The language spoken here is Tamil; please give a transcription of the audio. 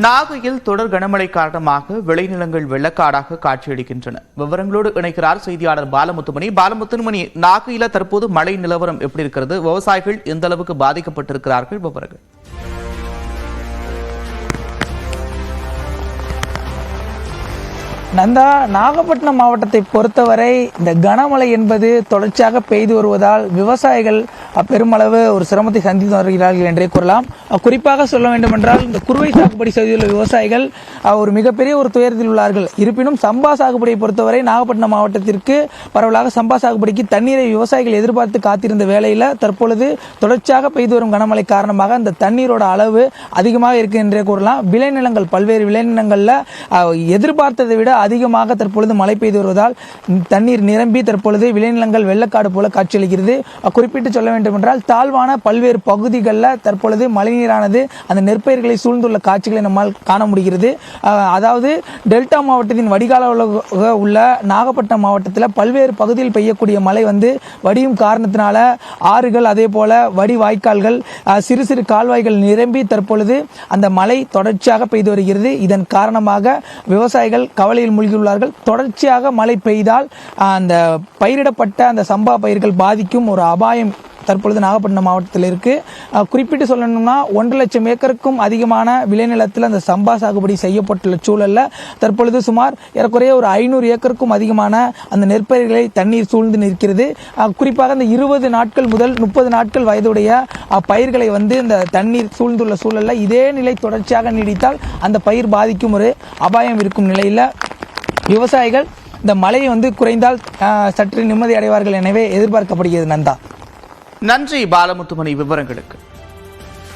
நாகையில் தொடர் கனமழை காரணமாக விளைநிலங்கள் வெள்ளக்காடாக காட்சியளிக்கின்றன. விவரங்களோடு இணைக்கிறார் செய்தியாளர் பாலமுத்துமணி. பாலமுத்துமணி, நாகையில தற்போது மழை நிலவரம் எப்படி இருக்கிறது? விவசாயிகள் எந்த அளவுக்கு பாதிக்கப்பட்டிருக்கிறார்கள்? விவரங்கள். நந்தா, நாகப்பட்டினம் மாவட்டத்தை பொறுத்தவரை இந்த கனமழை என்பது தொடர்ச்சியாக பெய்து வருவதால் விவசாயிகள் பெருமளவு ஒரு சிரமத்தை சந்தித்து வருகிறார்கள் என்றே கூறலாம். குறிப்பாக சொல்ல வேண்டும் என்றால் இந்த குறுவை சாகுபடி செய்துள்ள விவசாயிகள் ஒரு மிகப்பெரிய ஒரு துயரத்தில் உள்ளார்கள். இருப்பினும் சம்பா சாகுபடியை பொறுத்தவரை நாகப்பட்டினம் மாவட்டத்திற்கு பரவலாக சம்பா சாகுபடிக்கு தண்ணீரை விவசாயிகள் எதிர்பார்த்து காத்திருந்த வேளையில் தற்பொழுது தொடர்ச்சியாக பெய்து வரும் கனமழை காரணமாக அந்த தண்ணீரோட அளவு அதிகமாக இருக்கு என்றே கூறலாம். விளைநிலங்கள் பல்வேறு விளைநிலங்களில் எதிர்பார்த்ததை விட அதிகமாக தற்பொழுது மழை பெய்து வருவதால் தண்ணீர் நிரம்பி தற்பொழுது விளைநிலங்கள் வெள்ளக்காடு போல காட்சியளிக்கிறது. குறிப்பிட்டு சொல்ல வேண்டும் என்றால் தாழ்வான பல்வேறு பகுதிகளில் தற்பொழுது மழைநீரானது அந்த நெற்பயிர்களை சூழ்ந்துள்ள காட்சிகளை நம்மால் காண முடிகிறது. அதாவது டெல்டா மாவட்டத்தின் வடிகால உள்ள நாகப்பட்டினம் மாவட்டத்தில் பல்வேறு பகுதியில் பெய்யக்கூடிய மழை வடியும் காரணத்தினால ஆறுகள் அதே போல வடி வாய்க்கால்கள் சிறு சிறு கால்வாய்கள் நிரம்பி தற்பொழுது அந்த மழை தொடர்ச்சியாக பெய்து வருகிறது. இதன் காரணமாக விவசாயிகள் கவலையில் மூழ்கியுள்ளார்கள். தொடர்ச்சியாக மழை பெய்தால் அந்த பயிரிடப்பட்ட அந்த சம்பா பயிர்கள் பாதிக்கும் ஒரு அபாயம் தற்பொழுது நாகப்பட்டினம் மாவட்டத்தில் இருக்கு. குறிப்பிட்டு சொல்லணும்னா 1.5 லட்சம் ஏக்கருக்கும் அதிகமான விளைநிலத்தில் அந்த சம்பா சாகுபடி செய்யப்பட்டுள்ள சூழல்ல தற்பொழுது சுமார் ஏறக்குறைய ஒரு 500 ஏக்கருக்கும் அதிகமான அந்த நெற்பயிர்களை தண்ணீர் சூழ்ந்து நிற்கிறது. குறிப்பாக இந்த 20 நாட்கள் முதல் 30 நாட்கள் வயதுடைய பயிர்களை இந்த தண்ணீர் சூழ்ந்துள்ள சூழல்ல இதே நிலை தொடர்ச்சியாக நீடித்தால் அந்த பயிர் பாதிக்கும் ஒரு அபாயம் இருக்கும் நிலையில் விவசாயிகள் இந்த மழை குறைந்தால் சற்று நிம்மதி அடைவார்கள் எனவே எதிர்பார்க்கப்படுகிறது. நந்தா, நன்றி பாலமுத்துமணி விவரங்களுக்கு.